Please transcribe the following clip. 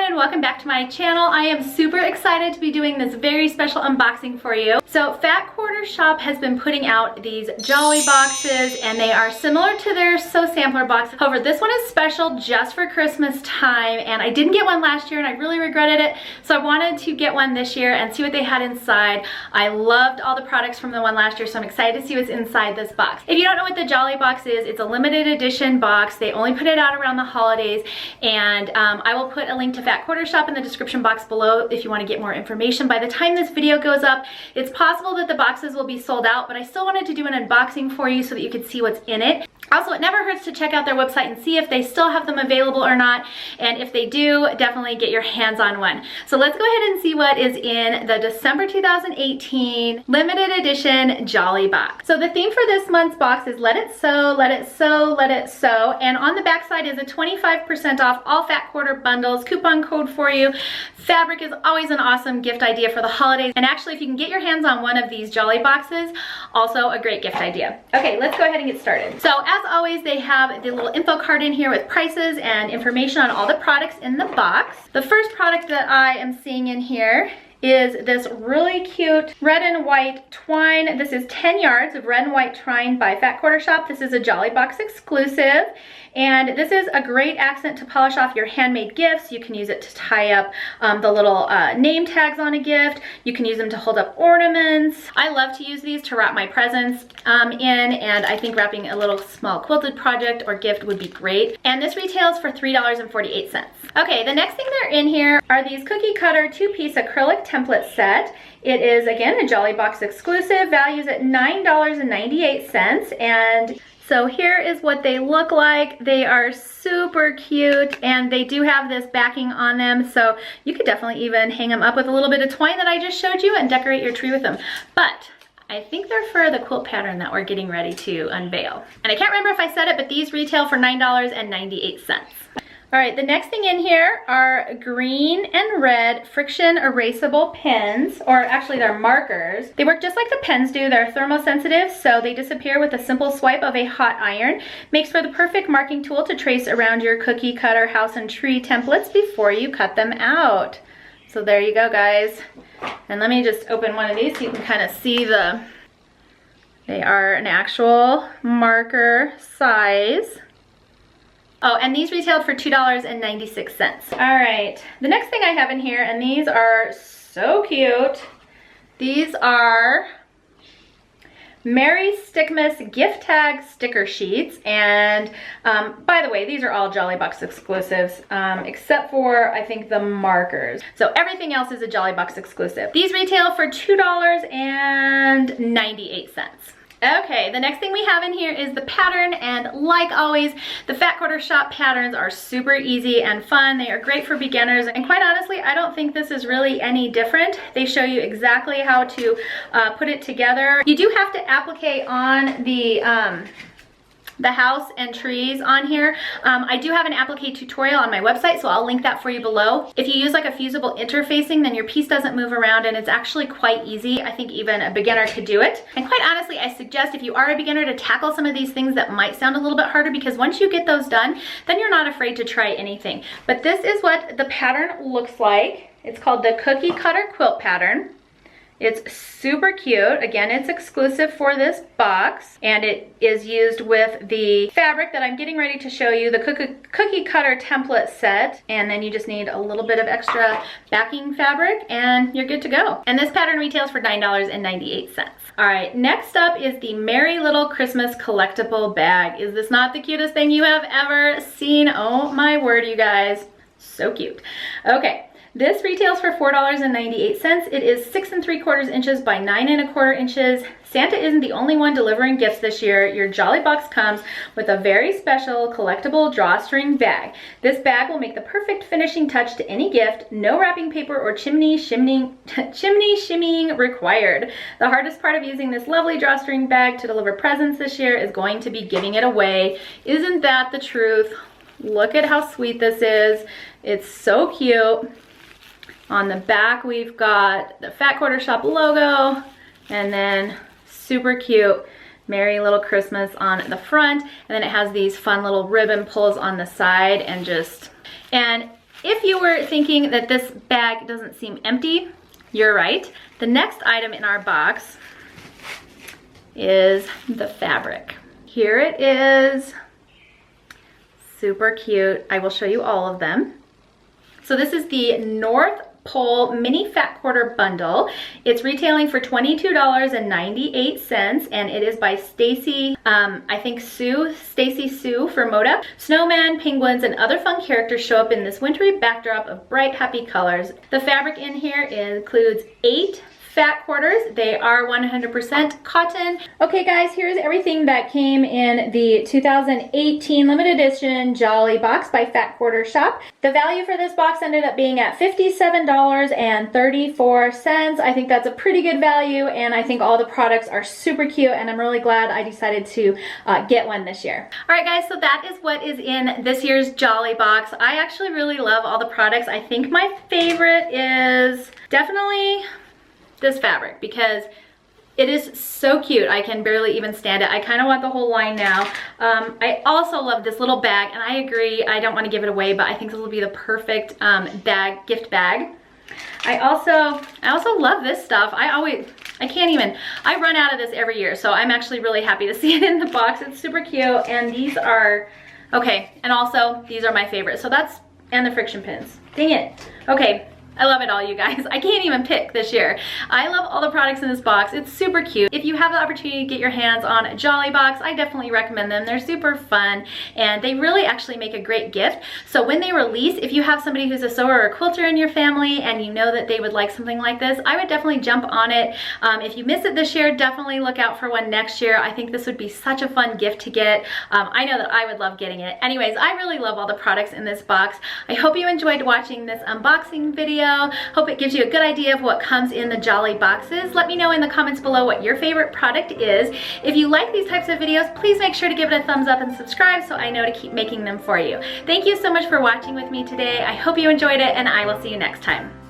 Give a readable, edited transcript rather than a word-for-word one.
everyone, and welcome back to my channel. I am super excited to be doing this very special unboxing for you. So Fat Quarter Shop has been putting out these Jolly boxes, and they are similar to their So Sampler box. However, this one is special just for Christmas time, and I didn't get one last year and I really regretted it, so I wanted to get one this year and see what they had inside. I loved all the products from the one last year, so I'm excited to see what's inside this box. If you don't know what the Jolly box is, it's a limited edition box. They only put it out around the holidays, and I will put a link to Fat Quarter Shop in the description box below if you want to get more information. By the time this video goes up, it's possible that the boxes will be sold out, but I still wanted to do an unboxing for you so that you could see what's in it. Also, it never hurts to check out their website and see if they still have them available or not, and if they do, definitely get your hands on one. So let's go ahead and see what is in the December 2018 limited edition Jolly box. So the theme for this month's box is Let It Sew, Let It Sew, Let It Sew, and on the back side is a 25% off all Fat Quarter bundles coupon code for you. Fabric is always an awesome gift idea for the holidays, and actually if you can get your hands on one of these Jolly boxes, also a great gift idea. Okay, let's go ahead and get started. So as always, they have the little info card in here with prices and information on all the products in the box. The first product that I am seeing in here is this really cute red and white twine. This is 10 yards of red and white twine by Fat Quarter Shop. This is a Jolly box exclusive, and this is a great accent to polish off your handmade gifts. You can use it to tie up the little name tags on a gift. You can use them to hold up ornaments. I love to use these to wrap my presents in, and I think wrapping a little small quilted project or gift would be great. And this retails for $3.48. Okay, the next thing they're in here are these cookie cutter two-piece acrylic template set. It is, again, a Jolly box exclusive, values at $9.98, and so here is what they look like. They are super cute, and they do have this backing on them, so you could definitely even hang them up with a little bit of twine that I just showed you and decorate your tree with them. But I think they're for the quilt pattern that we're getting ready to unveil. And I can't remember if I said it, but these retail for $9.98. All right, the next thing in here are green and red friction erasable pens, or actually they're markers. They work just like the pens do. They're thermosensitive, so they disappear with a simple swipe of a hot iron. Makes for the perfect marking tool to trace around your cookie cutter house and tree templates before you cut them out. So there you go, guys. And let me just open one of these so you can kind of see they are an actual marker size. Oh, and these retailed for $2.96. All right, the next thing I have in here, and these are so cute. These are Merry Stickmas gift tag sticker sheets, and by the way, these are all Jolly box exclusives, except for, I think, the markers. So everything else is a Jolly box exclusive. These retail for $2.98. Okay, the next thing we have in here is the pattern, and like always, the Fat Quarter Shop patterns are super easy and fun. They are great for beginners, and quite honestly, I don't think this is really any different. They show you exactly how to put it together. You do have to applique on the house and trees on here. I do have an applique tutorial on my website, so I'll link that for you below. If you use like a fusible interfacing, then your piece doesn't move around, and it's actually quite easy. I think even a beginner could do it. And quite honestly, I suggest if you are a beginner to tackle some of these things that might sound a little bit harder, because once you get those done, then you're not afraid to try anything. But this is what the pattern looks like. It's called the Cookie Cutter Quilt Pattern. It's super cute. Again, it's exclusive for this box, and it is used with the fabric that I'm getting ready to show you, the cookie cutter template set, and then you just need a little bit of extra backing fabric and you're good to go. And this pattern retails for $9.98. All right, next up is the Merry Little Christmas collectible bag. Is this not the cutest thing you have ever seen? Oh my word, you guys, so cute. Okay. This retails for $4.98. It is 6 3/4 inches by 9 1/4 inches. Santa isn't the only one delivering gifts this year. Your Jolly box comes with a very special collectible drawstring bag. This bag will make the perfect finishing touch to any gift. No wrapping paper or chimney shimmying required. The hardest part of using this lovely drawstring bag to deliver presents this year is going to be giving it away. Isn't that the truth? Look at how sweet this is. It's so cute. On the back, we've got the Fat Quarter Shop logo, and then super cute Merry Little Christmas on the front. And then it has these fun little ribbon pulls on the side, and if you were thinking that this bag doesn't seem empty, you're right. The next item in our box is the fabric. Here it is. Super cute. I will show you all of them. So this is the North Pole Mini Fat Quarter Bundle. It's retailing for $22.98, and it is by Stacy, I think Stacy Sue for Moda. Snowman, penguins, and other fun characters show up in this wintry backdrop of bright, happy colors. The fabric in here includes 8 fat quarters. They are 100% cotton. Okay guys, here's everything that came in the 2018 limited edition Jolly box by Fat Quarter Shop. The value for this box ended up being at $57.34. I think that's a pretty good value, and I think all the products are super cute, and I'm really glad I decided to get one this year. All right guys, so that is what is in this year's Jolly box. I actually really love all the products. I think my favorite is definitely this fabric because it is so cute. I can barely even stand it. I kind of want the whole line now. I also love this little bag, and I agree, I don't want to give it away, but I think this will be the perfect gift bag. I also love this stuff. I run out of this every year, so I'm actually really happy to see it in the box. It's super cute, and these are, okay, and also these are my favorite. So that's, and the friction pins. Dang it. Okay. I love it all, you guys. I can't even pick this year. I love all the products in this box. It's super cute. If you have the opportunity to get your hands on a Jolly box, I definitely recommend them. They're super fun, and they really actually make a great gift. So when they release, if you have somebody who's a sewer or a quilter in your family and you know that they would like something like this, I would definitely jump on it. If you miss it this year, definitely look out for one next year. I think this would be such a fun gift to get. I know that I would love getting it. Anyways, I really love all the products in this box. I hope you enjoyed watching this unboxing video. Hope it gives you a good idea of what comes in the Jolly boxes. Let me know in the comments below what your favorite product is. If you like these types of videos, please make sure to give it a thumbs up and subscribe so I know to keep making them for you. Thank you so much for watching with me today. I hope you enjoyed it, and I will see you next time.